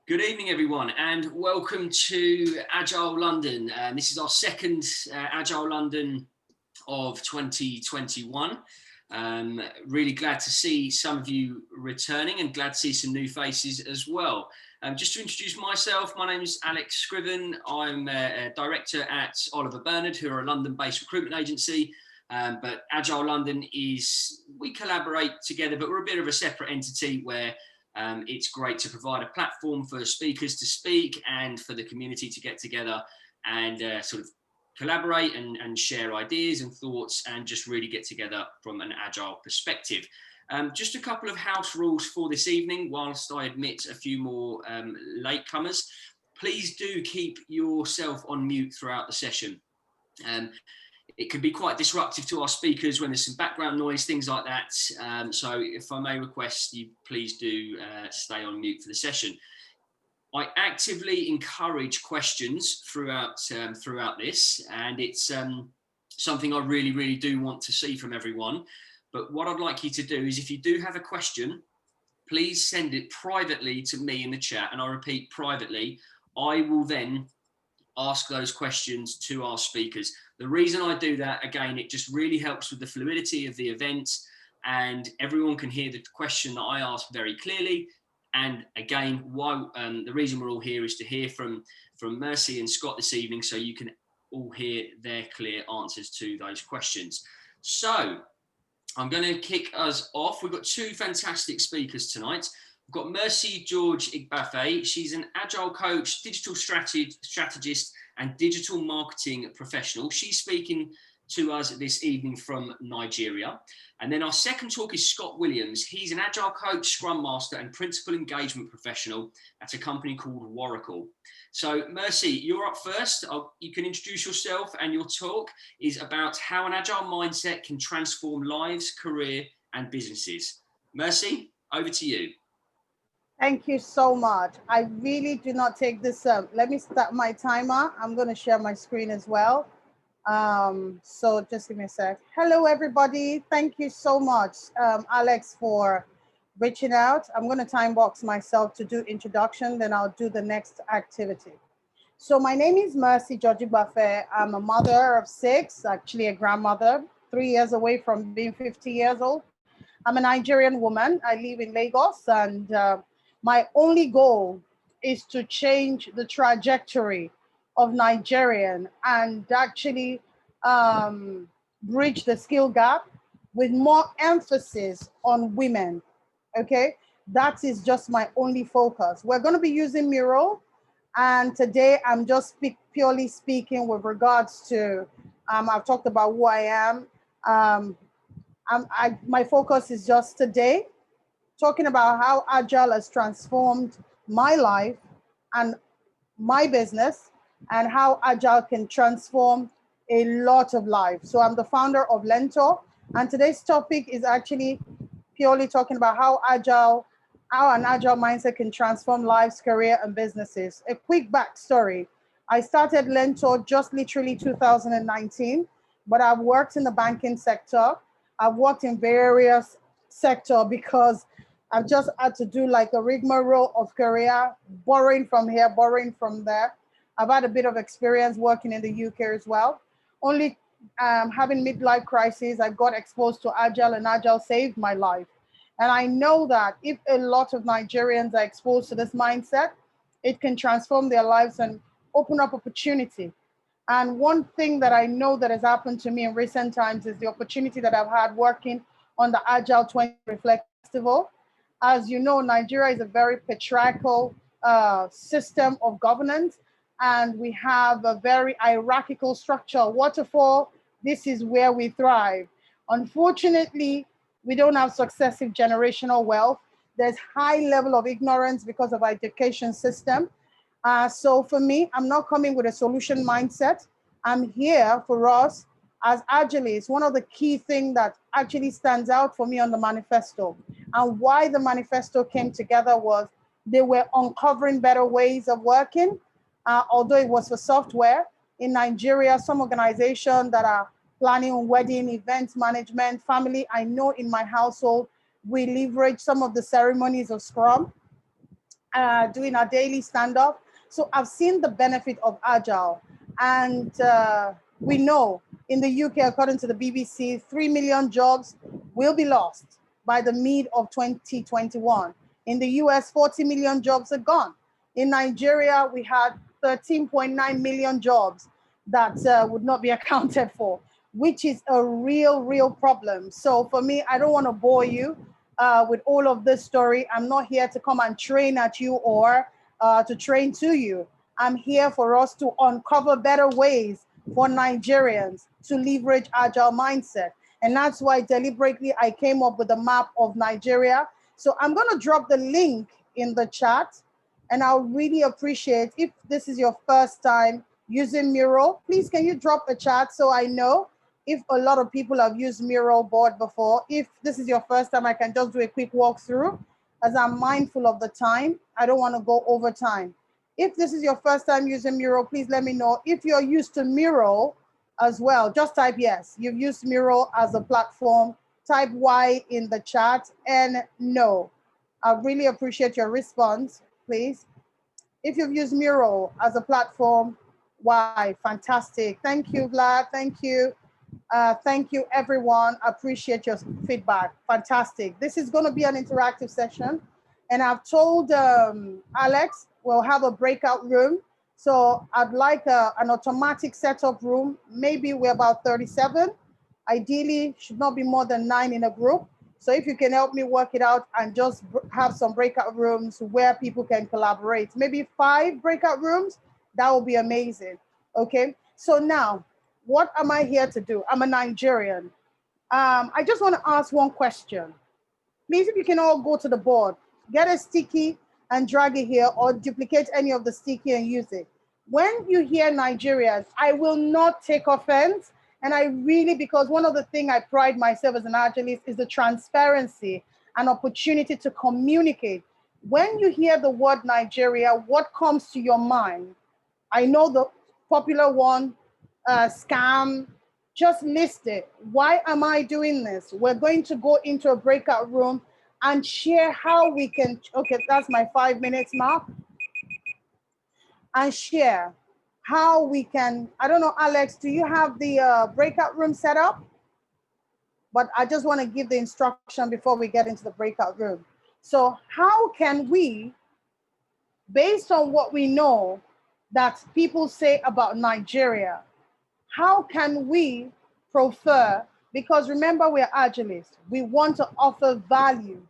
Good evening, everyone, and welcome to Agile London. This is our second Agile London of 2021. Really glad to see some of you returning and glad to see some new faces as well. Just to introduce myself, my name is Alex Scriven. I'm a director at Oliver Bernard, who are a London-based recruitment agency. But Agile London we collaborate together, but we're a bit of a separate entity where it's great to provide a platform for speakers to speak and for the community to get together and sort of collaborate and share ideas and thoughts and just really get together from an agile perspective. Just a couple of house rules for this evening, whilst I admit a few more latecomers. Please do keep yourself on mute throughout the session. It can be quite disruptive to our speakers when there's some background noise, things like that. So if I may request you, please do stay on mute for the session. I actively encourage questions throughout this, and it's something I really do want to see from everyone. But what I'd like you to do is, if you do have a question, please send it privately to me in the chat, and I repeat, privately. I will then ask those questions to our speakers. The reason I do that, again, it just really helps with the fluidity of the event, and everyone can hear the question that I ask very clearly. And again, the reason we're all here is to hear from Mercy and Scott this evening, so you can all hear their clear answers to those questions. So I'm going to kick us off. We've got two fantastic speakers tonight. We've got Mercy George-Igbafe. She's an Agile Coach, digital strategist, and digital marketing professional. She's speaking to us this evening from Nigeria. And then our second talk is Scott Wiliams. He's an Agile Coach, Scrum Master, and Principal Engagement Professional at a company called Waracle. So Mercy, you're up first. You can introduce yourself, and your talk is about how an Agile mindset can transform lives, career, and businesses. Mercy, over to you. Thank you so much. I really do not take this up. Let me start my timer. I'm going to share my screen as well. So just give me a sec. Hello, everybody. Thank you so much, Alex, for reaching out. I'm going to time box myself to do introduction, then I'll do the next activity. So my name is Mercy George-Igbafe. I'm a mother of 6, actually a grandmother, 3 years away from being 50 years old. I'm a Nigerian woman. I live in Lagos, and my only goal is to change the trajectory of Nigerian and actually bridge the skill gap with more emphasis on women, okay? That is just my only focus. We're gonna be using Miro, and today I'm just purely speaking with regards to, I've talked about who I am. My focus is just today talking about how Agile has transformed my life and my business, and how Agile can transform a lot of lives. So I'm the founder of Learntor, and today's topic is actually purely talking about how an Agile mindset can transform lives, career, and businesses. A quick backstory. I started Learntor just literally 2019, but I've worked in the banking sector. I've worked in various sectors because I've just had to do like a rigmarole of career, borrowing from here, borrowing from there. I've had a bit of experience working in the UK as well. Only having midlife crisis, I got exposed to Agile, and Agile saved my life. And I know that if a lot of Nigerians are exposed to this mindset, it can transform their lives and open up opportunity. And one thing that I know that has happened to me in recent times is the opportunity that I've had working on the Agile 20 Reflect Festival. As you know, Nigeria is a very patriarchal system of governance, and we have a very hierarchical structure. Waterfall, this is where we thrive. Unfortunately, we don't have successive generational wealth. There's high level of ignorance because of our education system. So for me, I'm not coming with a solution mindset. I'm here for us as Agilists. One of the key things that actually stands out for me on the manifesto, and why the manifesto came together, was they were uncovering better ways of working. Although it was for software, in Nigeria, some organizations that are planning on wedding, events management, family, I know in my household, we leverage some of the ceremonies of Scrum. doing our daily stand-up. So I've seen the benefit of Agile. And we know in the UK, according to the BBC, 3 million jobs will be lost by the mid of 2021. In the US, 40 million jobs are gone. In Nigeria, we had 13.9 million jobs that would not be accounted for, which is a real problem. So for me, I don't want to bore you with all of this story. I'm not here to come and train at you or to train to you. I'm here for us to uncover better ways for Nigerians to leverage Agile mindset. And that's why deliberately I came up with a map of Nigeria. So I'm going to drop the link in the chat. And I'll really appreciate if this is your first time using Miro, please can you drop a chat so I know if a lot of people have used Miro board before. If this is your first time, I can just do a quick walkthrough as I'm mindful of the time. I don't want to go over time. If this is your first time using Miro, please let me know. If you're used to Miro as well, just type yes. You've used Miro as a platform. Type Y in the chat and no. I really appreciate your response, please. If you've used Miro as a platform, why? Fantastic. Thank you, Vlad. Thank you. Thank you, everyone. Appreciate your feedback. Fantastic. This is going to be an interactive session. And I've told Alex we'll have a breakout room. So I'd like an automatic setup room. Maybe we're about 37. Ideally, should not be more than 9 in a group. So if you can help me work it out and just have some breakout rooms where people can collaborate, maybe 5 breakout rooms, that would be amazing. Okay, so now, what am I here to do? I'm a Nigerian. I just want to ask one question. Please, if you can all go to the board, get a sticky and drag it here or duplicate any of the sticky and use it. When you hear Nigerians, I will not take offense. And I really, because one of the things I pride myself as an agilist is the transparency and opportunity to communicate. When you hear the word Nigeria, what comes to your mind? I know the popular one, scam, just list it. Why am I doing this? We're going to go into a breakout room and share how we can, okay, that's my 5 minutes mark. And share how we can, I don't know, Alex, do you have the breakout room set up? But I just want to give the instruction before we get into the breakout room. So how can we, based on what we know that people say about Nigeria, how can we prefer, because remember we're agilists, we want to offer value.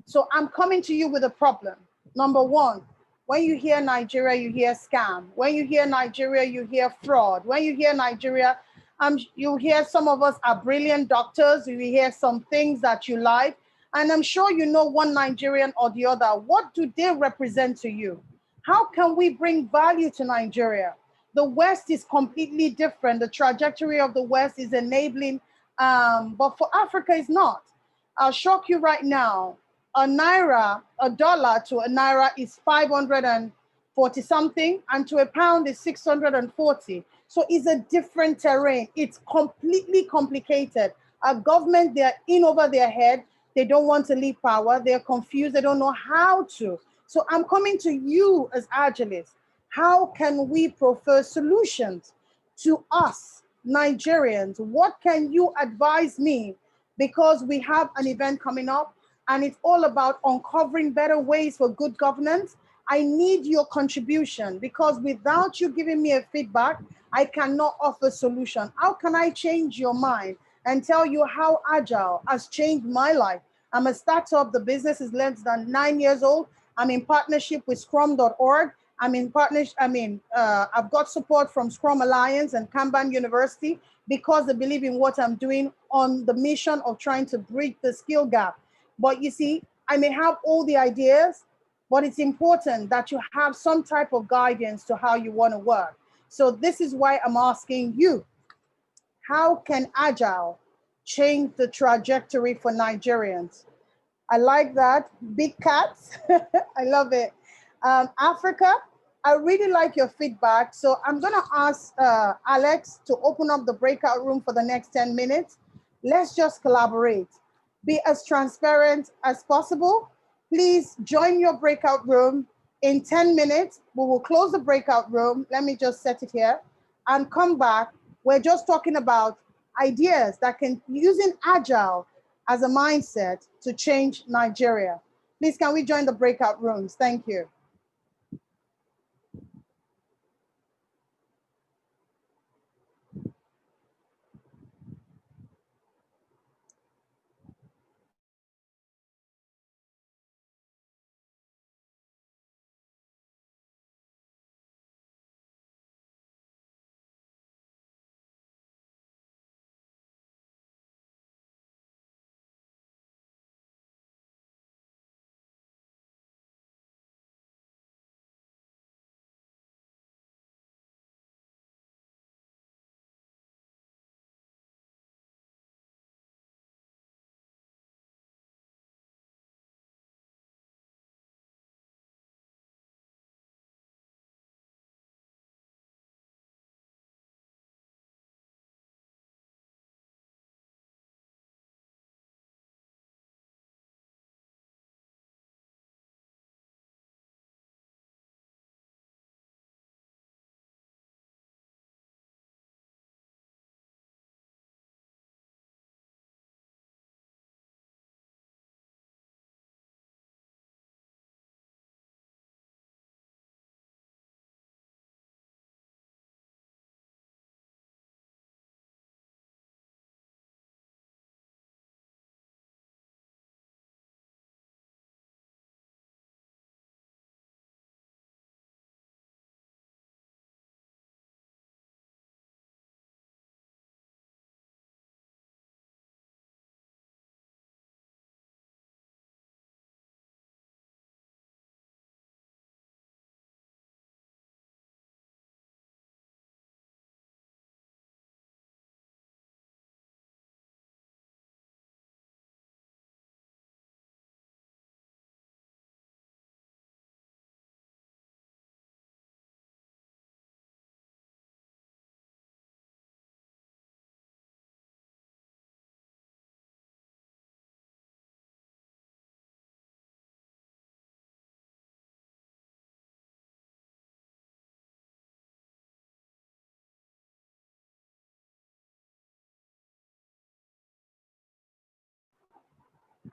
So I'm coming to you with a problem. Number one, when you hear Nigeria, you hear scam. When you hear Nigeria, you hear fraud. When you hear Nigeria, you hear some of us are brilliant doctors. You hear some things that you like. And I'm sure you know one Nigerian or the other. What do they represent to you? How can we bring value to Nigeria? The West is completely different. The trajectory of the West is enabling, but for Africa, it's not. I'll shock you right now. A naira, a dollar to a naira is 540 something, and to a pound is 640. So it's a different terrain. It's completely complicated. Our government, they're in over their head. They don't want to leave power. They're confused. They don't know how to. So I'm coming to you as agilists. How can we prefer solutions to us, Nigerians? What can you advise me? Because we have an event coming up, and it's all about uncovering better ways for good governance. I need your contribution, because without you giving me a feedback, I cannot offer solution. How can I change your mind and tell you how Agile has changed my life? I'm a startup. The business is less than 9 years old. I'm in partnership with Scrum.org. I'm in partnership. I've got support from Scrum Alliance and Kanban University because they believe in what I'm doing on the mission of trying to bridge the skill gap. But you see, I may have all the ideas, but it's important that you have some type of guidance to how you want to work. So this is why I'm asking you, how can Agile change the trajectory for Nigerians? I like that. Big cats. I love it. Africa, I really like your feedback. So I'm going to ask Alex to open up the breakout room for the next 10 minutes. Let's just collaborate. Be as transparent as possible. Please join your breakout room. In 10 minutes, we will close the breakout room. Let me just set it here and come back. We're just talking about ideas that can, using Agile as a mindset to change Nigeria. Please, can we join the breakout rooms? Thank you.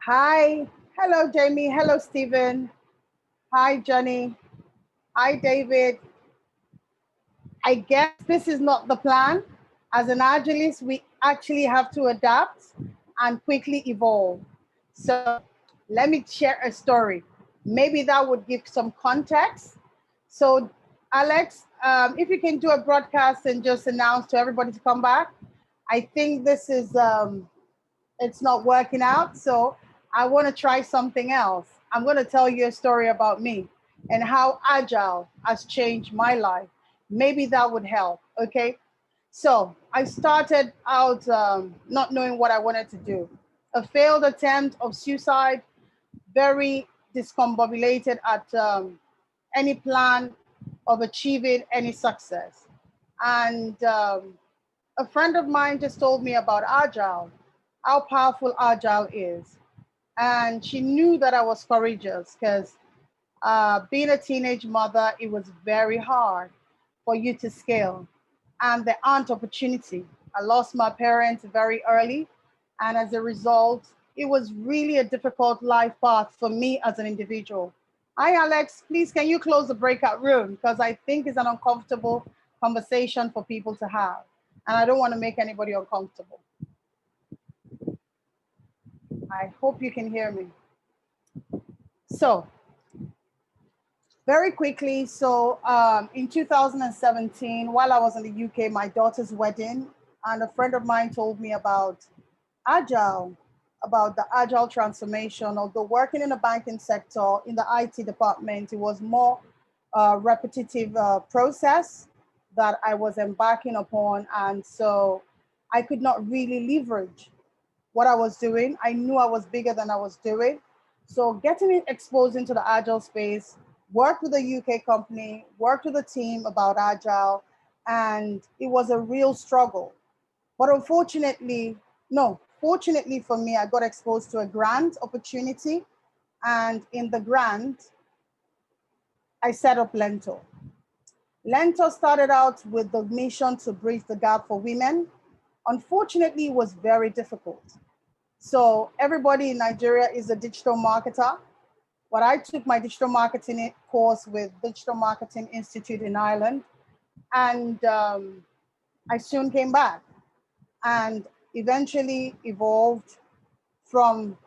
Hi, hello, Jamie. Hello, Stephen. Hi, Johnny. Hi, David. I guess this is not the plan. As an agilist, we actually have to adapt and quickly evolve. So let me share a story. Maybe that would give some context. So Alex, if you can do a broadcast and just announce to everybody to come back. I think this is, it's not working out. So I want to try something else. I'm going to tell you a story about me and how Agile has changed my life. Maybe that would help. Okay. So I started out not knowing what I wanted to do. A failed attempt of suicide, very discombobulated at any plan of achieving any success. And a friend of mine just told me about Agile, how powerful Agile is. And she knew that I was courageous because being a teenage mother, it was very hard for you to scale. And there aren't opportunity. I lost my parents very early. And as a result, it was really a difficult life path for me as an individual. Hi, Alex. Please, can you close the breakout room? Because I think it's an uncomfortable conversation for people to have. And I don't want to make anybody uncomfortable. I hope you can hear me. So, very quickly, so in 2017, while I was in the UK, my daughter's wedding, and a friend of mine told me about Agile, about the Agile transformation. Although working in the banking sector, in the IT department, it was more repetitive process that I was embarking upon. And so I could not really leverage what I was doing. I knew I was bigger than I was doing. So getting exposed into the Agile space, worked with a UK company, worked with a team about Agile, and it was a real struggle. But unfortunately, no, fortunately for me, I got exposed to a grant opportunity. And in the grant, I set up Learntor. Learntor started out with the mission to bridge the gap for women. Unfortunately, it was very difficult. So everybody in Nigeria is a digital marketer. But I took my digital marketing course with Digital Marketing Institute in Ireland. And I soon came back and eventually evolved from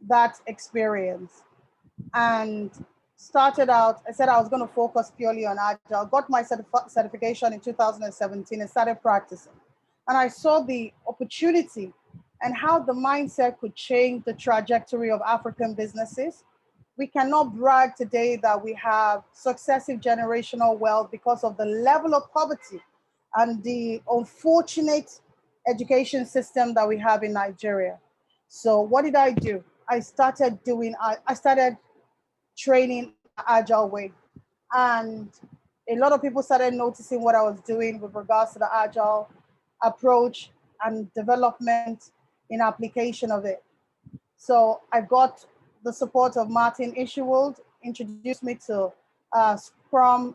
that experience and started out. I said I was going to focus purely on Agile, got my certification in 2017 and started practicing. And I saw the opportunity and how the mindset could change the trajectory of African businesses. We cannot brag today that we have successive generational wealth because of the level of poverty and the unfortunate education system that we have in Nigeria. So what did I do? I started training Agile way. And a lot of people started noticing what I was doing with regards to the Agile approach and development in application of it. So I got the support of Martin Isherwold, introduced me to Scrum.org,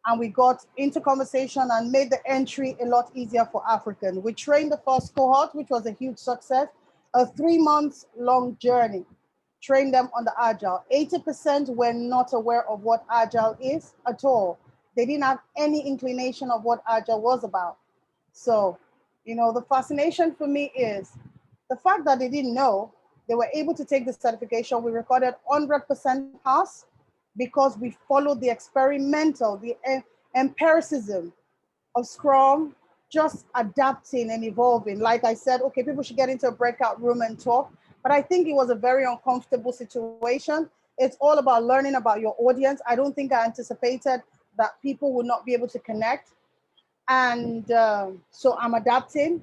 and we got into conversation and made the entry a lot easier for African. We trained the first cohort, which was a huge success, a 3-month-long journey, trained them on the Agile. 80% were not aware of what Agile is at all. They didn't have any inclination of what Agile was about. So, the fascination for me is the fact that they didn't know, they were able to take the certification. We recorded 100% pass because we followed the experimental, the empiricism of Scrum, just adapting and evolving. Like I said, okay, people should get into a breakout room and talk, but I think it was a very uncomfortable situation. It's all about learning about your audience. I don't think I anticipated that people would not be able to connect. And so I'm adapting.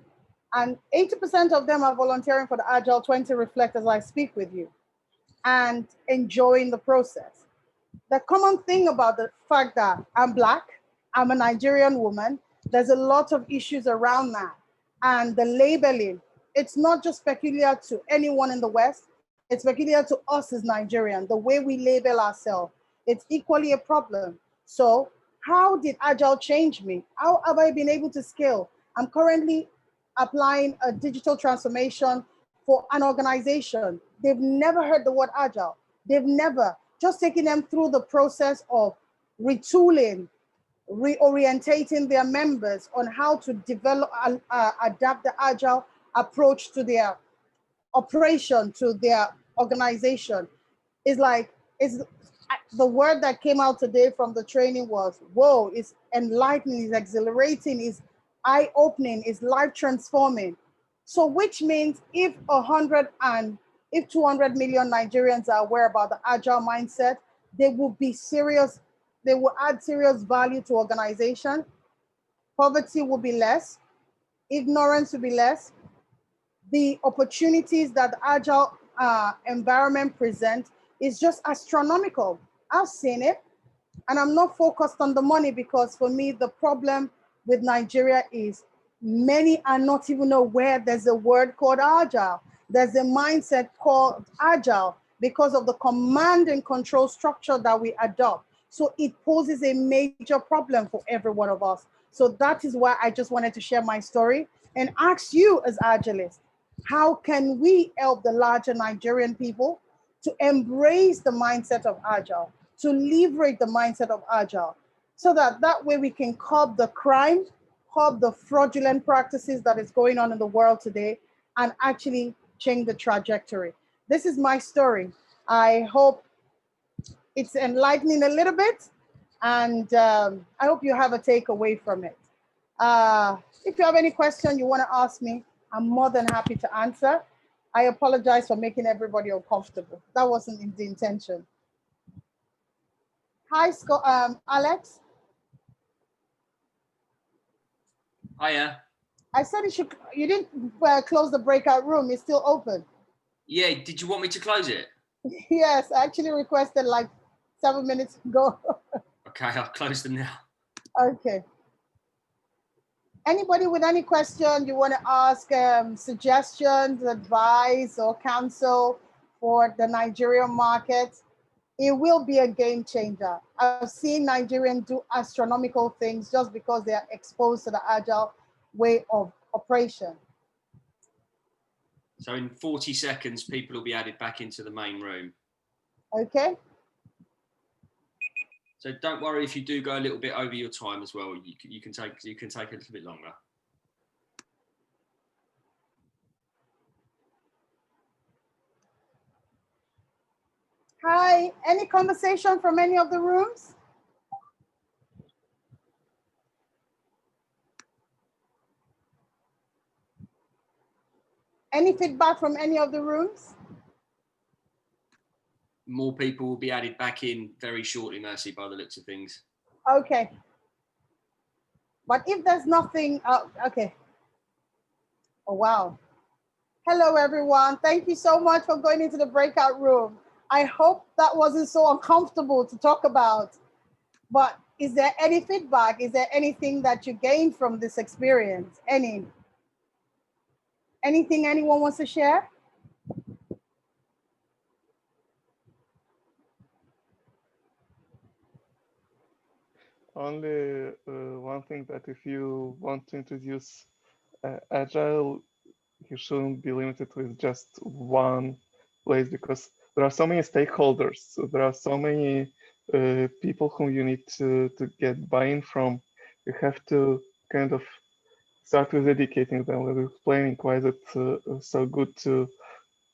And 80% of them are volunteering for the Agile 20 Reflect as I speak with you and enjoying the process. The common thing about the fact that I'm Black, I'm a Nigerian woman, there's a lot of issues around that. And the labeling, it's not just peculiar to anyone in the West, it's peculiar to us as Nigerians, the way we label ourselves. It's equally a problem. So how did Agile change me? How have I been able to scale? I'm currently applying a digital transformation for an organization. They've never heard the word Agile. They've never, just taking them through the process of retooling, reorientating their members on how to develop, adapt the Agile approach to their operation, to their organization. Is the word that came out today from the training was, whoa, it's enlightening, it's exhilarating, it's eye-opening, it's life-transforming. So which means if 200 million Nigerians are aware about the Agile mindset, they will be serious, they will add serious value to organization. Poverty will be less, ignorance will be less. The opportunities that the Agile environment presents is just astronomical. I've seen it, and I'm not focused on the money because for me, the problem with Nigeria is many are not even aware there's a word called Agile. There's a mindset called Agile because of the command and control structure that we adopt. So it poses a major problem for every one of us. So that is why I just wanted to share my story and ask you as Agilists, how can we help the larger Nigerian people to embrace the mindset of Agile, to leverage the mindset of Agile, so that way we can curb the crime, curb the fraudulent practices that is going on in the world today, and actually change the trajectory. This is my story. I hope it's enlightening a little bit, and I hope you have a takeaway from it. If you have any question you want to ask me, I'm more than happy to answer. I apologize for making everybody uncomfortable. That wasn't the intention. Hi, Alex. Hiya. I said you didn't close the breakout room. It's still open. Yeah, did you want me to close it? Yes, I actually requested like 7 minutes ago. Okay, I'll close them now. Okay. Anybody with any question you want to ask, suggestions, advice, or counsel for the Nigerian market. It will be a game changer. I've seen Nigerians do astronomical things just because they are exposed to the agile way of operation. So in 40 seconds, people will be added back into the main room. Okay. So don't worry if you do go a little bit over your time as well. You can take a little bit longer. Hi, any conversation from any of the rooms? Any feedback from any of the rooms? More people will be added back in very shortly, Mercy, by the looks of things. Okay. But if there's nothing, okay. Oh, wow. Hello, everyone. Thank you so much for going into the breakout room. I hope that wasn't so uncomfortable to talk about. But is there any feedback? Is there anything that you gained from this experience? Anything anyone wants to share? Only one thing, that if you want to introduce Agile, you shouldn't be limited with just one place, because there are so many stakeholders. So there are so many people whom you need to get buy-in from. You have to kind of start with educating them, with explaining why is it so good to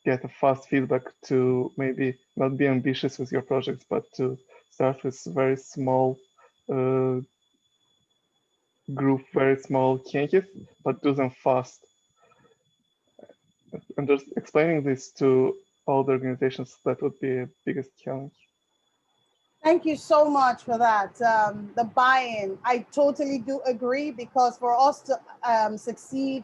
get a fast feedback, to maybe not be ambitious with your projects, but to start with very small group, very small changes, but do them fast. And just explaining this to all the organizations, that would be a biggest challenge. Thank you so much for that. The buy-in, I totally do agree, because for us to succeed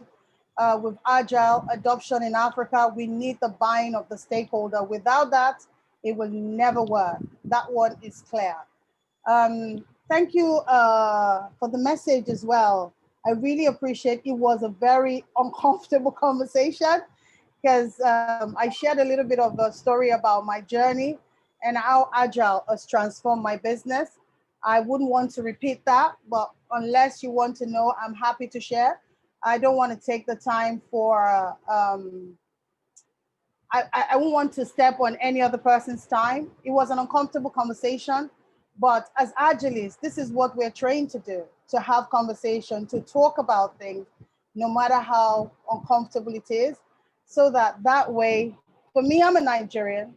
with Agile adoption in Africa, we need the buy-in of the stakeholder. Without that, it will never work. That one is clear. Thank you for the message as well. I really appreciate it. Was a very uncomfortable conversation, because I shared a little bit of the story about my journey and how Agile has transformed my business. I wouldn't want to repeat that, but unless you want to know, I'm happy to share. I don't want to take the time for, I won't want to step on any other person's time. It was an uncomfortable conversation, but as Agilists, this is what we're trained to do, to have conversation, to talk about things, no matter how uncomfortable it is, so that way, for me, I'm a Nigerian.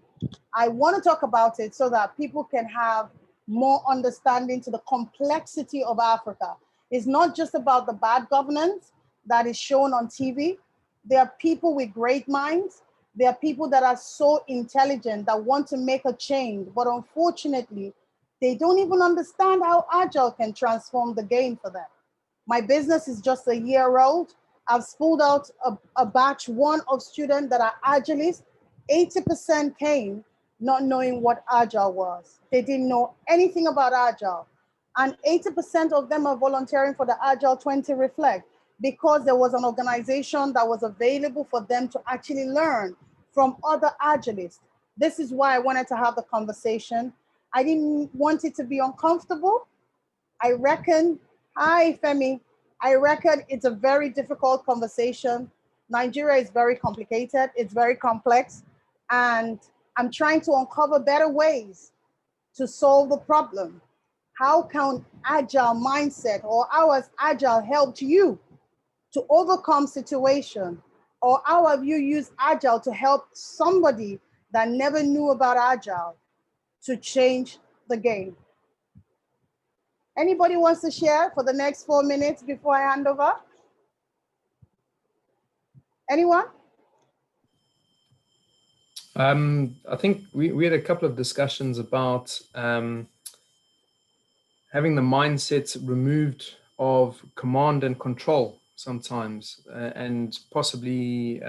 I want to talk about it so that people can have more understanding to the complexity of Africa. It's not just about the bad governance that is shown on TV. There are people with great minds. There are people that are so intelligent that want to make a change, but unfortunately, they don't even understand how Agile can transform the game for them. My business is just a year old. I've spooled out a batch one of students that are Agilists. 80% came not knowing what Agile was. They didn't know anything about Agile. And 80% of them are volunteering for the Agile 20 Reflect, because there was an organization that was available for them to actually learn from other Agilists. This is why I wanted to have the conversation. I didn't want it to be uncomfortable. I reckon, hi Femi, I reckon it's a very difficult conversation. Nigeria is very complicated, it's very complex, and I'm trying to uncover better ways to solve the problem. How can Agile mindset, or how has Agile helped you to overcome situation? Or how have you used Agile to help somebody that never knew about Agile to change the game? Anybody wants to share for the next 4 minutes before I hand over? Anyone? I think we had a couple of discussions about having the mindset removed of command and control sometimes, and possibly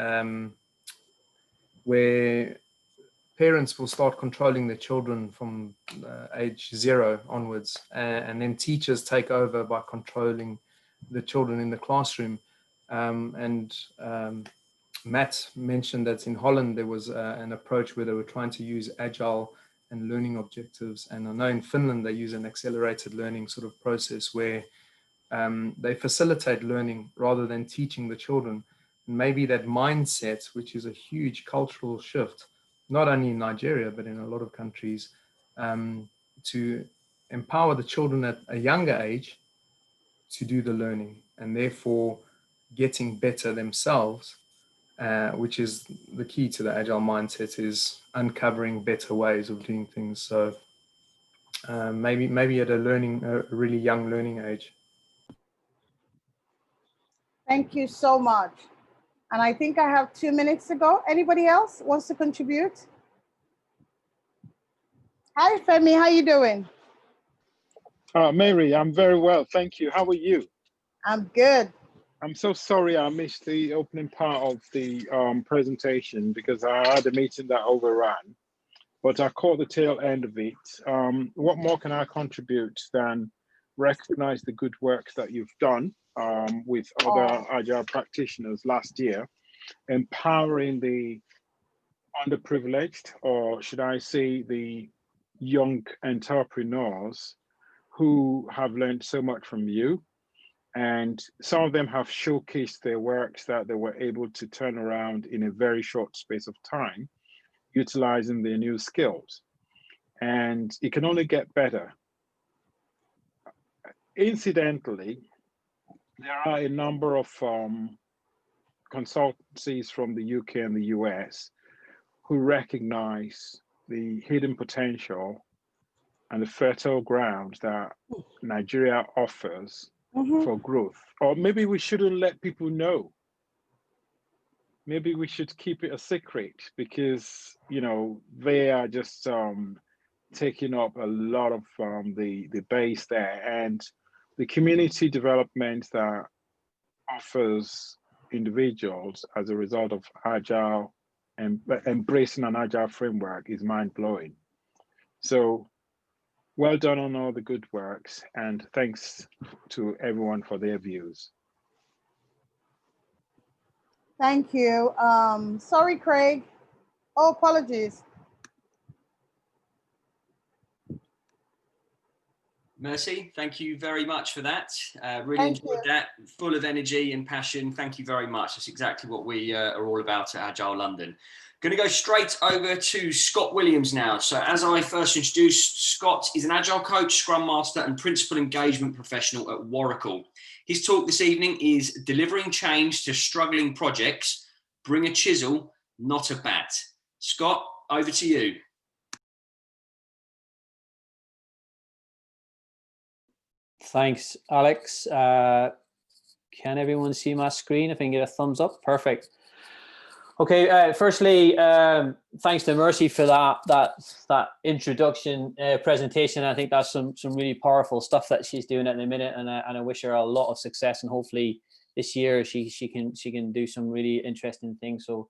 where parents will start controlling their children from age 0 onwards, and then teachers take over by controlling the children in the classroom. Matt mentioned that in Holland there was an approach where they were trying to use agile and learning objectives, and I know in Finland they use an accelerated learning sort of process where they facilitate learning rather than teaching the children. And maybe that mindset, which is a huge cultural shift, not only in Nigeria but in a lot of countries, to empower the children at a younger age to do the learning and therefore getting better themselves, which is the key to the agile mindset, is uncovering better ways of doing things. So maybe at a really young learning age. Thank you so much. And I think I have 2 minutes to go. Anybody else wants to contribute? Hi, Femi, how you doing? Mary, I'm very well, thank you. How are you? I'm good. I'm so sorry I missed the opening part of the presentation because I had a meeting that overran, but I caught the tail end of it. What more can I contribute than recognize the good work that you've done with other Agile practitioners last year, empowering the underprivileged, or should I say the young entrepreneurs who have learned so much from you. And some of them have showcased their works that they were able to turn around in a very short space of time, utilizing their new skills. And it can only get better. Incidentally, there are a number of consultancies from the UK and the US who recognize the hidden potential and the fertile ground that Nigeria offers for growth. Or maybe we shouldn't let people know. Maybe we should keep it a secret because, you know, they are just taking up a lot of the base there, and the community development that offers individuals as a result of Agile and embracing an Agile framework is mind-blowing. So well done on all the good works, and thanks to everyone for their views. Thank you. Sorry, Craig. Oh, apologies. Mercy, thank you very much for that. Really enjoyed that. Full of energy and passion. Thank you very much. That's exactly what we are all about at Agile London. Going to go straight over to Scott Wiliams now. So as I first introduced, Scott is an Agile coach, Scrum Master and Principal Engagement Professional at Waracle. His talk this evening is Delivering Change to Struggling Projects. Bring a chisel, not a bat. Scott, over to you. Thanks, Alex. Can everyone see my screen? If I can get a thumbs up, perfect. Okay, firstly, thanks to Mercy for that introduction presentation. I think that's some really powerful stuff that she's doing at the minute, and I wish her a lot of success. And hopefully this year she can do some really interesting things. So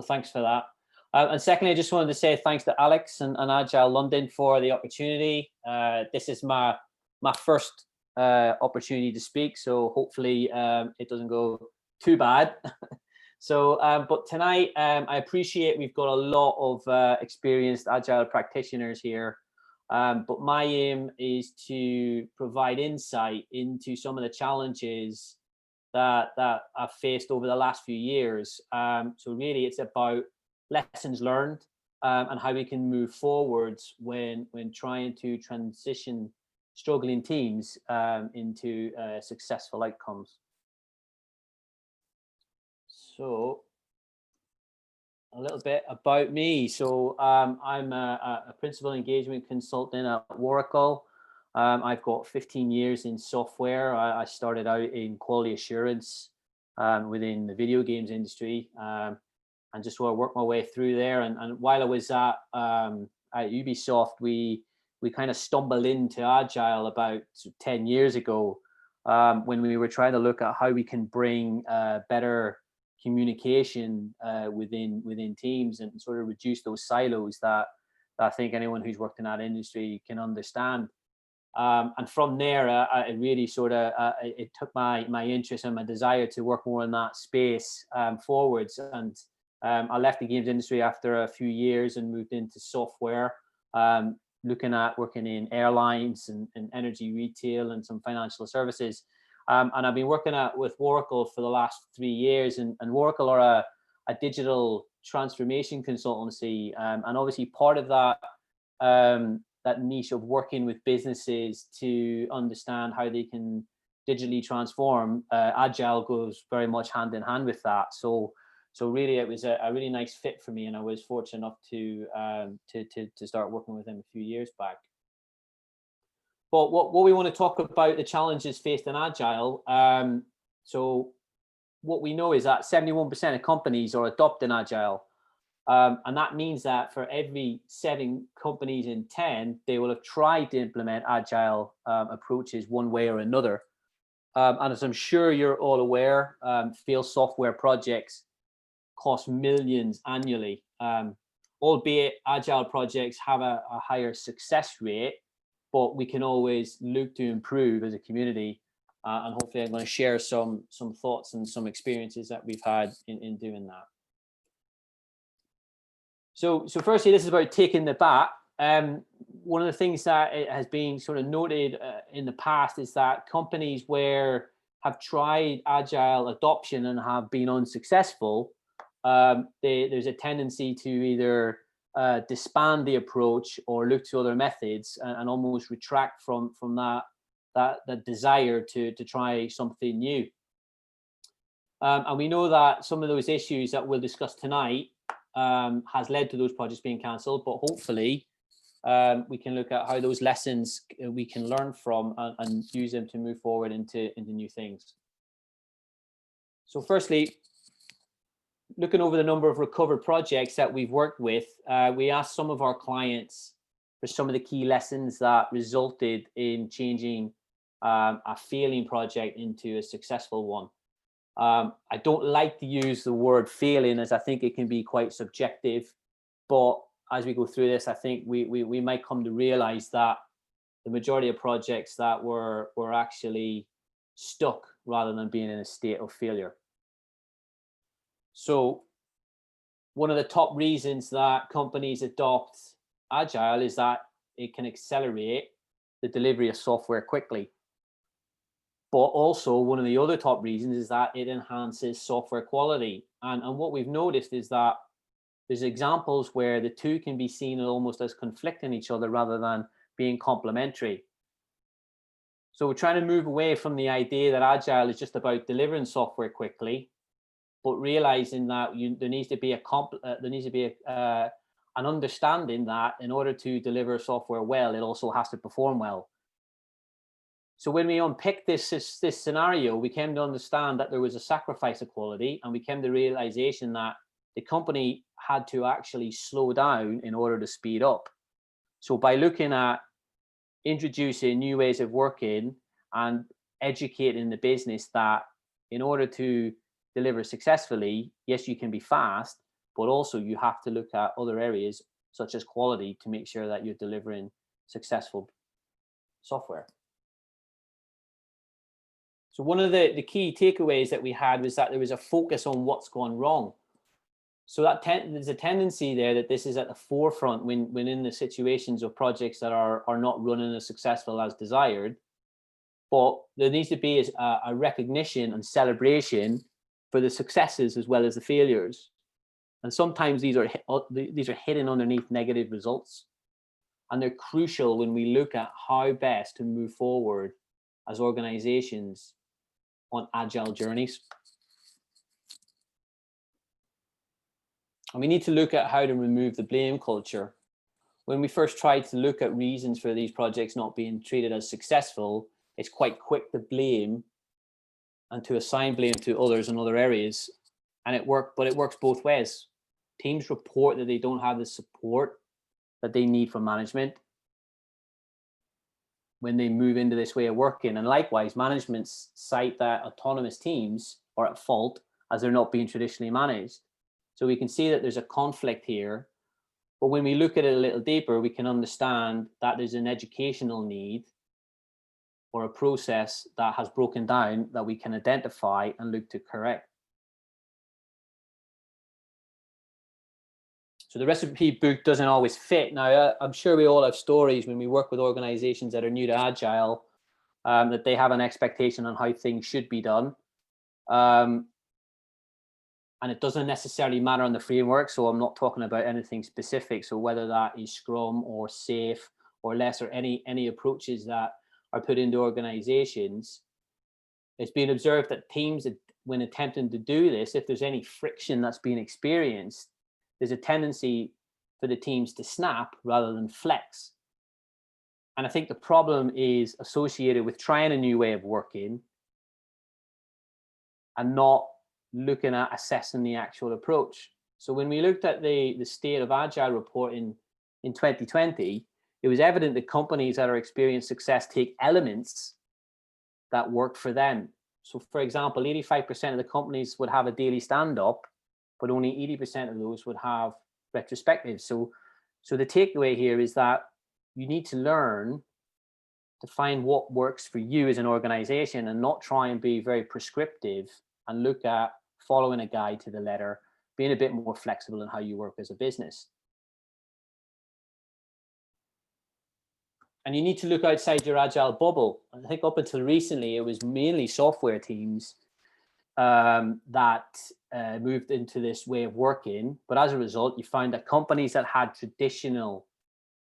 thanks for that. And secondly, I just wanted to say thanks to Alex and Agile London for the opportunity. This is my first opportunity to speak, so hopefully it doesn't go too bad. So, but tonight, I appreciate we've got a lot of experienced Agile practitioners here, but my aim is to provide insight into some of the challenges that I've faced over the last few years. So really, it's about lessons learned and how we can move forwards when trying to transition struggling teams into successful outcomes. So a little bit about me. So I'm a principal engagement consultant at Waracle. I've got 15 years in software. I started out in quality assurance within the video games industry, and just sort of worked my way through there. And while I was at Ubisoft, we kind of stumbled into Agile about 10 years ago when we were trying to look at how we can bring better communication within teams and sort of reduce those silos that I think anyone who's worked in that industry can understand. And from there, it really sort of it took my interest and my desire to work more in that space forwards. And I left the games industry after a few years and moved into software, looking at working in airlines and energy retail and some financial services. And I've been working with Waracle for the last 3 years, and Waracle are a digital transformation consultancy, and obviously part of that that niche of working with businesses to understand how they can digitally transform. Agile goes very much hand in hand with that. So really, it was a really nice fit for me, and I was fortunate enough to start working with them a few years back. But what we want to talk about the challenges faced in Agile. So what we know is that 71% of companies are adopting Agile. And that means that for every 7 companies in 10, they will have tried to implement Agile approaches one way or another. And as I'm sure you're all aware, field software projects cost millions annually, albeit Agile projects have a higher success rate, but we can always look to improve as a community. And hopefully I'm going to share some thoughts and some experiences that we've had in doing that. So firstly, this is about taking the bat. One of the things that it has been sort of noted in the past is that companies have tried Agile adoption and have been unsuccessful, there's a tendency to either disband the approach or look to other methods and almost retract from that desire to try something new. And we know that some of those issues that we'll discuss tonight has led to those projects being cancelled, but hopefully we can look at how those lessons we can learn from and use them to move forward into new things. So firstly, looking over the number of recovered projects that we've worked with, we asked some of our clients for some of the key lessons that resulted in changing a failing project into a successful one. I don't like to use the word failing, as I think it can be quite subjective, but as we go through this, I think we might come to realize that the majority of projects that were actually stuck rather than being in a state of failure. So one of the top reasons that companies adopt Agile is that it can accelerate the delivery of software quickly. But also one of the other top reasons is that it enhances software quality. And what we've noticed is that there's examples where the two can be seen almost as conflicting each other rather than being complementary. So we're trying to move away from the idea that Agile is just about delivering software quickly, but realizing that there needs to be an understanding that in order to deliver software well, it also has to perform well. So when we unpicked this scenario, we came to understand that there was a sacrifice of quality, and we came to the realization that the company had to actually slow down in order to speed up. So by looking at introducing new ways of working and educating the business that in order to deliver successfully, yes, you can be fast, but also you have to look at other areas such as quality to make sure that you're delivering successful software. So one of the key takeaways that we had was that there was a focus on what's gone wrong. So that there's a tendency there that this is at the forefront when in the situations of projects that are not running as successful as desired. But there needs to be a recognition and celebration for the successes as well as the failures. And sometimes these are hidden underneath negative results. And they're crucial when we look at how best to move forward as organizations on Agile journeys. And we need to look at how to remove the blame culture. When we first tried to look at reasons for these projects not being treated as successful, it's quite quick to blame and to assign blame to others in other areas. And it works both ways. Teams report that they don't have the support that they need from management when they move into this way of working. And likewise, managements cite that autonomous teams are at fault as they're not being traditionally managed. So we can see that there's a conflict here. But when we look at it a little deeper, we can understand that there's an educational need or a process that has broken down that we can identify and look to correct. So the recipe book doesn't always fit. Now, I'm sure we all have stories when we work with organizations that are new to Agile, that they have an expectation on how things should be done. And it doesn't necessarily matter on the framework. So I'm not talking about anything specific. So whether that is Scrum or SAFe or less, or any approaches that are put into organizations, it's been observed that teams, when attempting to do this, if there's any friction that's being experienced, there's a tendency for the teams to snap rather than flex. And I think the problem is associated with trying a new way of working and not looking at assessing the actual approach. So when we looked at the state of Agile report in 2020, it was evident that companies that are experiencing success take elements that work for them. So for example, 85% of the companies would have a daily stand-up, but only 80% of those would have retrospectives. So the takeaway here is that you need to learn to find what works for you as an organization and not try and be very prescriptive and look at following a guide to the letter, being a bit more flexible in how you work as a business. And you need to look outside your Agile bubble. I think up until recently, it was mainly software teams that moved into this way of working. But as a result, you find that companies that had traditional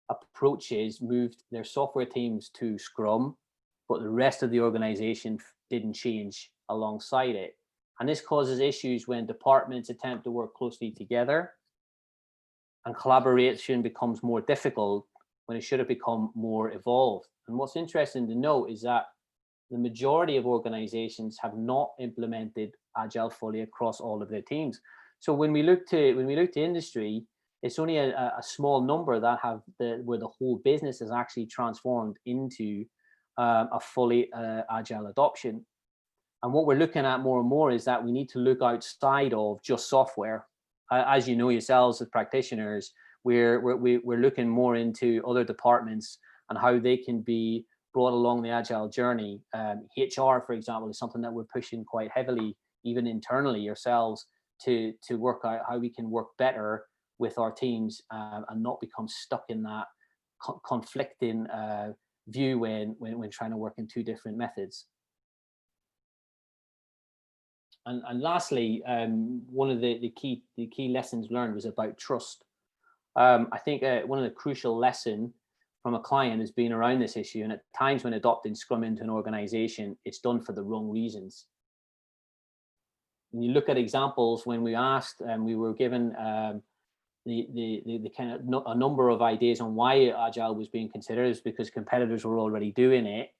approaches moved their software teams to Scrum, but the rest of the organization didn't change alongside it. And this causes issues when departments attempt to work closely together and collaboration becomes more difficult when it should have become more evolved. And what's interesting to note is that the majority of organizations have not implemented Agile fully across all of their teams. So when we look to industry, it's only a small number that have where the whole business is actually transformed into a fully Agile adoption. And what we're looking at more and more is that we need to look outside of just software. As you know yourselves as practitioners, we're looking more into other departments and how they can be brought along the Agile journey. HR, for example, is something that we're pushing quite heavily, even internally ourselves, to work out how we can work better with our teams and not become stuck in that conflicting view when trying to work in two different methods. And lastly, one of the key lessons learned was about trust. I think one of the crucial lessons from a client has been around this issue, and at times when adopting Scrum into an organization, it's done for the wrong reasons. When you look at examples, when we asked and we were given the kind of a number of ideas on why Agile was being considered, is because competitors were already doing it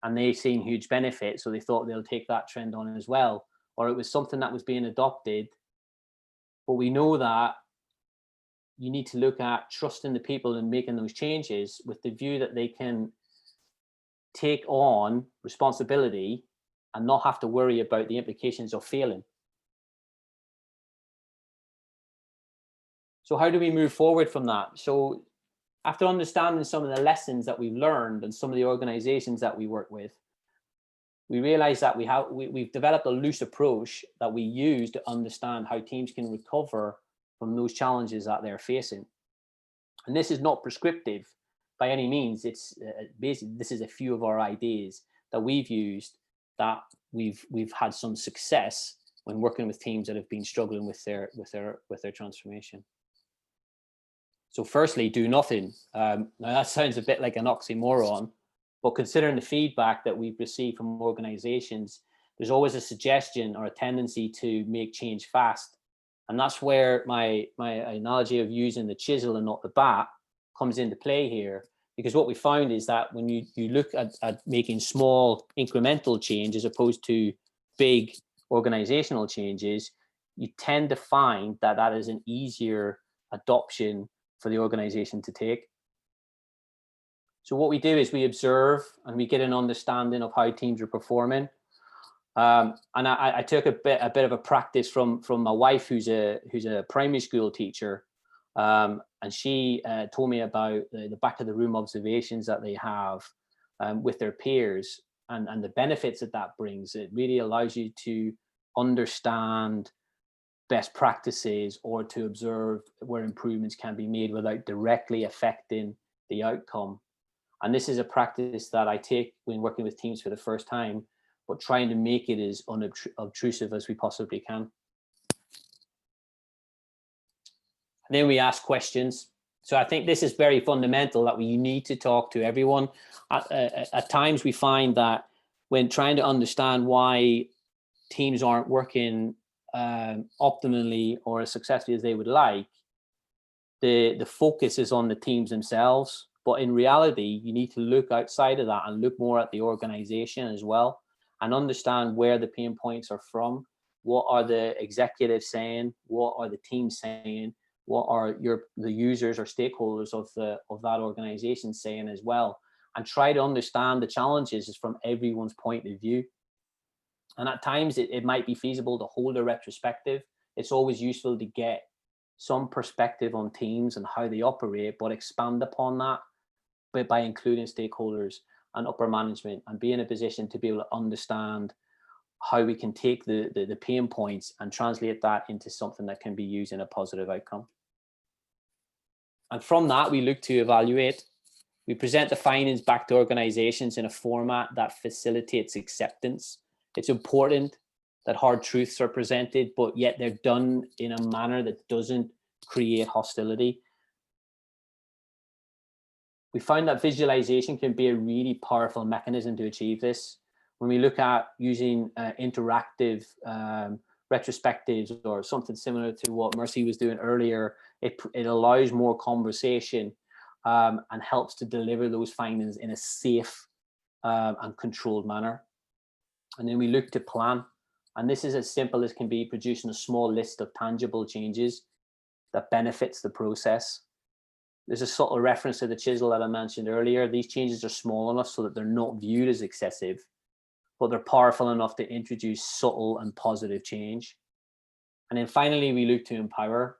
and they've seen huge benefit, so they thought they'll take that trend on as well. Or it was something that was being adopted. But we know that you need to look at trusting the people and making those changes with the view that they can take on responsibility and not have to worry about the implications of failing. So how do we move forward from that? So after understanding some of the lessons that we've learned and some of the organizations that we work with, we realize that we've developed a loose approach that we use to understand how teams can recover from those challenges that they're facing. And this is not prescriptive by any means. It's basically, this is a few of our ideas that we've used that we've had some success when working with teams that have been struggling with their transformation. So firstly, do nothing. Now that sounds a bit like an oxymoron, but considering the feedback that we've received from organizations, there's always a suggestion or a tendency to make change fast. And that's where my analogy of using the chisel and not the bat comes into play here. Because what we found is that when you look at making small incremental change as opposed to big organizational changes, you tend to find that that is an easier adoption for the organization to take. So what we do is we observe and we get an understanding of how teams are performing. And I took a bit of a practice from my wife, who's a primary school teacher, and she told me about the back of the room observations that they have, with their peers, and the benefits that that brings. It really allows you to understand best practices or to observe where improvements can be made without directly affecting the outcome. And this is a practice that I take when working with teams for the first time, but trying to make it as unobtrusive as we possibly can. And then we ask questions. So I think this is very fundamental, that you need to talk to everyone. At times we find that when trying to understand why teams aren't working optimally or as successfully as they would like, the focus is on the teams themselves. But in reality, you need to look outside of that and look more at the organization as well, and understand where the pain points are from. What are the executives saying? What are the teams saying? What are the users or stakeholders of that organization saying as well? And try to understand the challenges from everyone's point of view. And at times it might be feasible to hold a retrospective. It's always useful to get some perspective on teams and how they operate, but expand upon that by including stakeholders and upper management, and be in a position to be able to understand how we can take the pain points and translate that into something that can be used in a positive outcome. And from that, we look to evaluate. We present the findings back to organizations in a format that facilitates acceptance. It's important that hard truths are presented, but yet they're done in a manner that doesn't create hostility. We found that visualization can be a really powerful mechanism to achieve this. When we look at using interactive retrospectives or something similar to what Mercy was doing earlier, it allows more conversation and helps to deliver those findings in a safe and controlled manner. And then we look to plan. And this is as simple as can be producing a small list of tangible changes that benefits the process. There's a subtle reference to the chisel that I mentioned earlier. These changes are small enough so that they're not viewed as excessive, but they're powerful enough to introduce subtle and positive change. And then finally, we look to empower.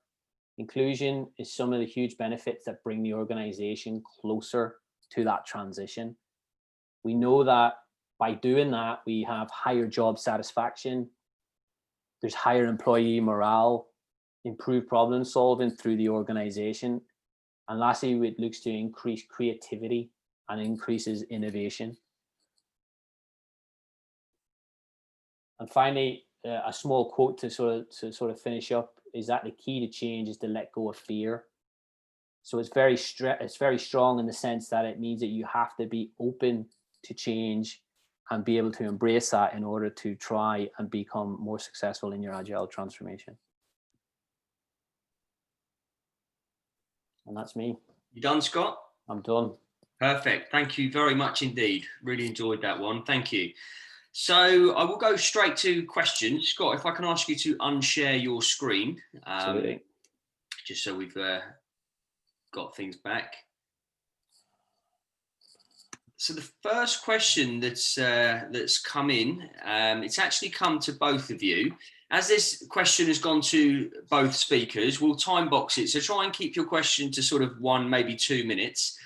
Inclusion is some of the huge benefits that bring the organization closer to that transition. We know that by doing that, we have higher job satisfaction, there's higher employee morale, improved problem solving through the organization. And lastly, it looks to increase creativity and increases innovation. And finally, a small quote to sort of finish up is that the key to change is to let go of fear. So it's very strong in the sense that it means that you have to be open to change and be able to embrace that in order to try and become more successful in your agile transformation. And that's me. You done, Scott? I'm done. Perfect. Thank you very much indeed. Really enjoyed that one. Thank you. So I will go straight to questions. Scott, if I can ask you to unshare your screen. Absolutely. Just so we've got things back. So the first question that's come in, it's actually come to both of you. As this question has gone to both speakers, we'll time box it. So try and keep your question to sort of 1, maybe 2 minutes.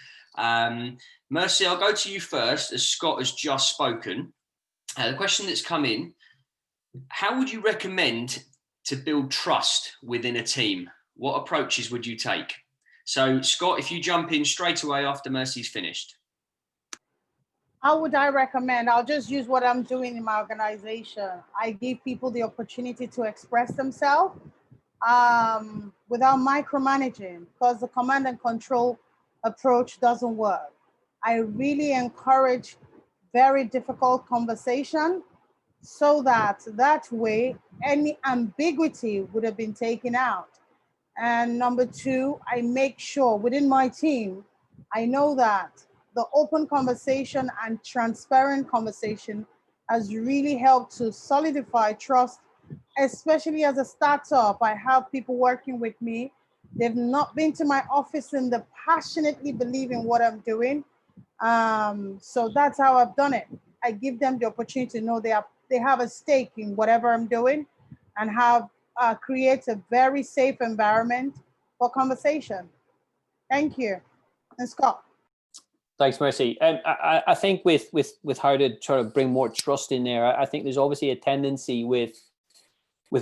Mercy, I'll go to you first, as Scott has just spoken. The question that's come in, how would you recommend to build trust within a team? What approaches would you take? So Scott, if you jump in straight away after Mercy's finished. How would I recommend? I'll just use what I'm doing in my organization. I give people the opportunity to express themselves without micromanaging, because the command and control approach doesn't work. I really encourage very difficult conversation so that way any ambiguity would have been taken out. And number 2, I make sure within my team, I know that the open conversation and transparent conversation has really helped to solidify trust, especially as a startup. I have people working with me. They've not been to my office and they passionately believe in what I'm doing. So that's how I've done it. I give them the opportunity to know they have a stake in whatever I'm doing, and have create a very safe environment for conversation. Thank you. And Scott. Thanks, Mercy. And I think with how to try to bring more trust in there, I think there's obviously a tendency with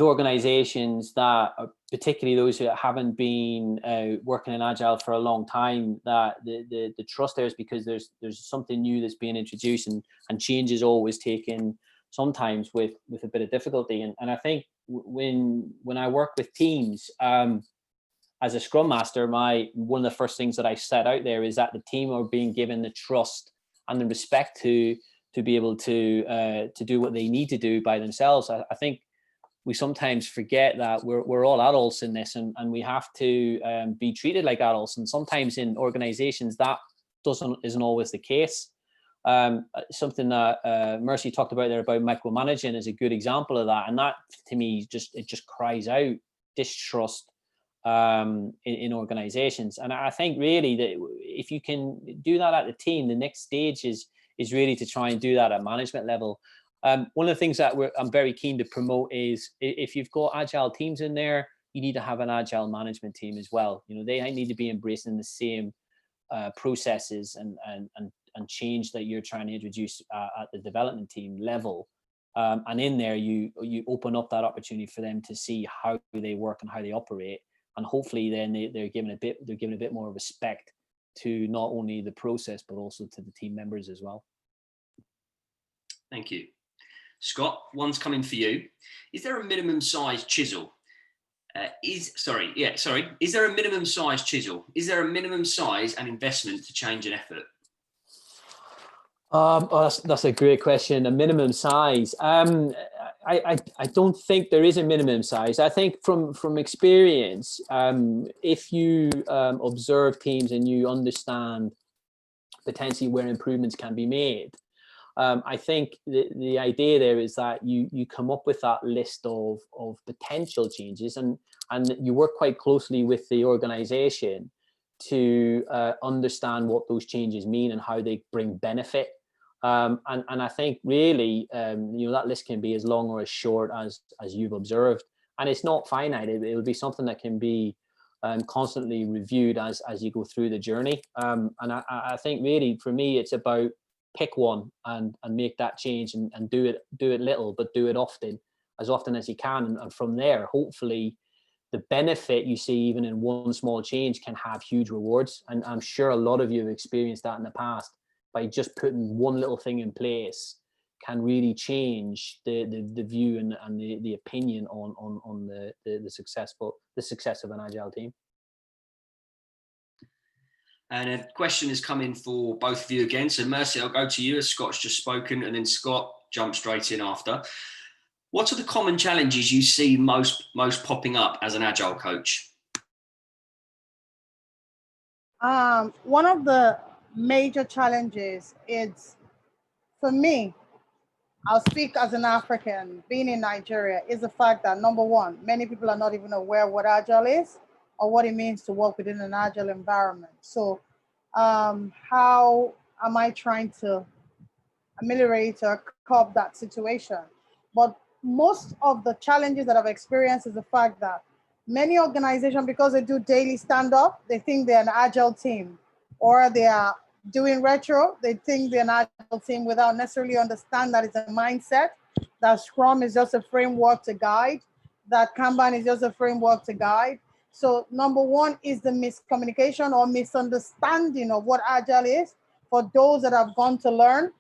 organizations that, particularly those who haven't been working in Agile for a long time, that the trust there is because there's something new that's being introduced, and change is always taken sometimes with a bit of difficulty. And I think when I work with teams, as a Scrum Master, one of the first things that I set out there is that the team are being given the trust and the respect to be able to do what they need to do by themselves. I think we sometimes forget that we're all adults in this, and we have to be treated like adults. And sometimes in organizations that isn't always the case. Something that Mercy talked about there about micromanaging is a good example of that. And that, to me, just cries out distrust in organizations. And I think really that if you can do that at the team, the next stage is really to try and do that at management level. One of the things that I'm very keen to promote is, if you've got Agile teams in there, you need to have an Agile management team as well. You know, they need to be embracing the same processes and change that you're trying to introduce at the development team level. And in there, you open up that opportunity for them to see how they work and how they operate, and hopefully then they're given a bit more respect to not only the process but also to the team members as well. Thank you. Scott, one's coming for you. Is there a minimum size chisel? Is there a minimum size chisel? Is there a minimum size and investment to change an effort? That's a great question. A minimum size. I don't think there is a minimum size. I think from experience, if you observe teams and you understand potentially where improvements can be made, I think the idea there is that you come up with that list of potential changes, and you work quite closely with the organization to understand what those changes mean and how they bring benefit. And I think really, that list can be as long or as short as you've observed, and it's not finite. It will be something that can be constantly reviewed as you go through the journey. And I think really for me, it's about pick one and make that change and do it little, but do it as often as you can. And from there, hopefully the benefit you see even in one small change can have huge rewards. And I'm sure a lot of you have experienced that in the past. By just putting one little thing in place can really change the view and the opinion on the success of an Agile team. And a question has come in for both of you again. So Mercy, I'll go to you as Scott's just spoken, and then Scott, jump straight in after. What are the common challenges you see most popping up as an Agile coach? One of the major challenges is, for me, I'll speak as an African, being in Nigeria, is the fact that, number one, many people are not even aware what Agile is or what it means to work within an Agile environment. So how am I trying to ameliorate or curb that situation? But most of the challenges that I've experienced is the fact that many organizations, because they do daily stand-up, they think they're an Agile team, or they are doing retro, they think they're an Agile team without necessarily understand that it's a mindset, that Scrum is just a framework to guide, that Kanban is just a framework to guide. So number one is the miscommunication or misunderstanding of what Agile is for those that have gone to learn,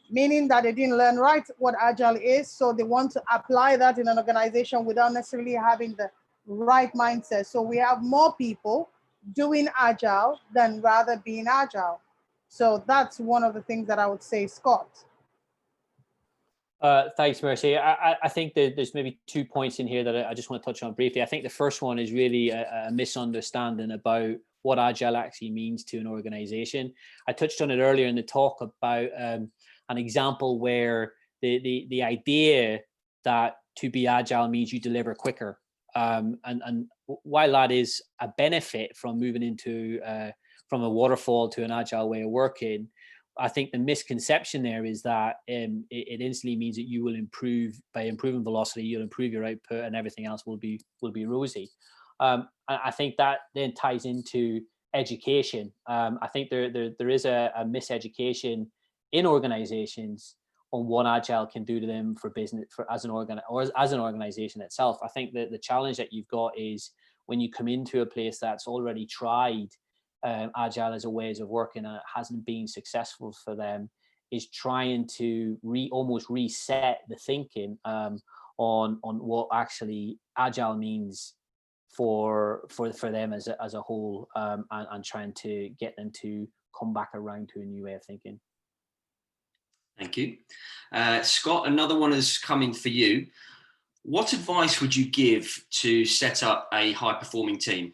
meaning that they didn't learn right what Agile is. So they want to apply that in an organization without necessarily having the right mindset. So we have more people doing Agile than rather being Agile. So that's one of the things that I would say, Scott. Thanks, Mercy. I think that there's maybe 2 points in here that I just want to touch on briefly. I think the first one is really a misunderstanding about what Agile actually means to an organization. I touched on it earlier in the talk about an example where the idea that to be Agile means you deliver quicker. And while that is a benefit from moving into from a waterfall to an Agile way of working, I think the misconception there is that it instantly means that you will improve. By improving velocity, you'll improve your output, and everything else will be rosy. I think that then ties into education. I think there is a miseducation in organizations on what Agile can do to them for business, as an organization itself. I think that the challenge that you've got is when you come into a place that's already tried Agile as a ways of working and it hasn't been successful for them, is trying to almost reset the thinking on what actually Agile means for them as a whole, and trying to get them to come back around to a new way of thinking. Thank you. Scott, another one has come in for you. What advice would you give to set up a high-performing team?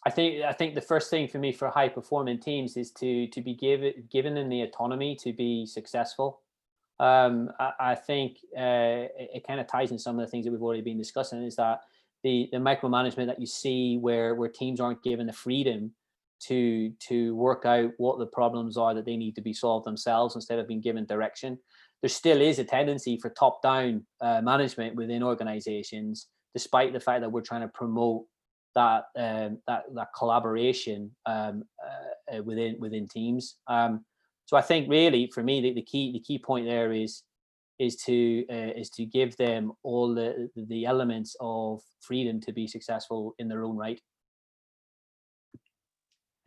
I think the first thing for me for high-performing teams is to be given them the autonomy to be successful. I think it kind of ties in some of the things that we've already been discussing, is that the micromanagement that you see where teams aren't given the freedom to work out what the problems are that they need to be solved themselves instead of being given direction. There still is a tendency for top-down management within organizations, despite the fact that we're trying to promote that collaboration within teams. So I think really for me the key point there is to give them all the elements of freedom to be successful in their own right.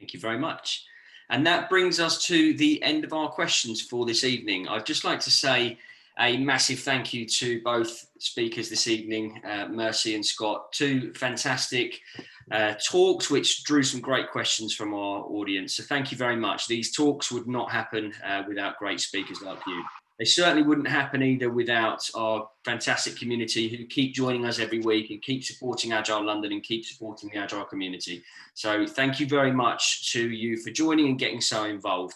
Thank you very much. And that brings us to the end of our questions for this evening. I'd just like to say a massive thank you to both speakers this evening, Mercy and Scott. Two fantastic talks which drew some great questions from our audience. So thank you very much. These talks would not happen without great speakers like you. They certainly wouldn't happen either without our fantastic community who keep joining us every week and keep supporting Agile London and keep supporting the Agile community. So thank you very much to you for joining and getting so involved.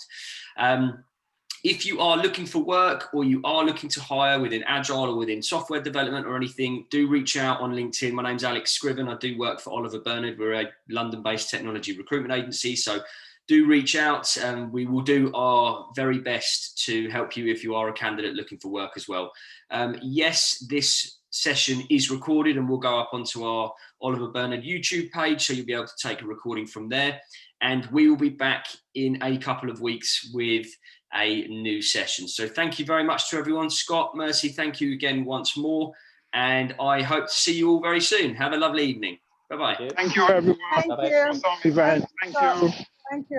If you are looking for work or you are looking to hire within Agile or within software development or anything, do reach out on LinkedIn. My name's Alex Scriven. I do work for Oliver Bernard. We're a London-based technology recruitment agency. So do reach out and we will do our very best to help you if you are a candidate looking for work as well. Yes, this session is recorded and will go up onto our Oliver Bernard YouTube page, so you'll be able to take a recording from there. And we will be back in a couple of weeks with a new session. So thank you very much to everyone. Scott, Mercy, thank you again once more. And I hope to see you all very soon. Have a lovely evening. Bye-bye. Thank you, everyone. Thank you. Awesome event. Thank you. Thank you.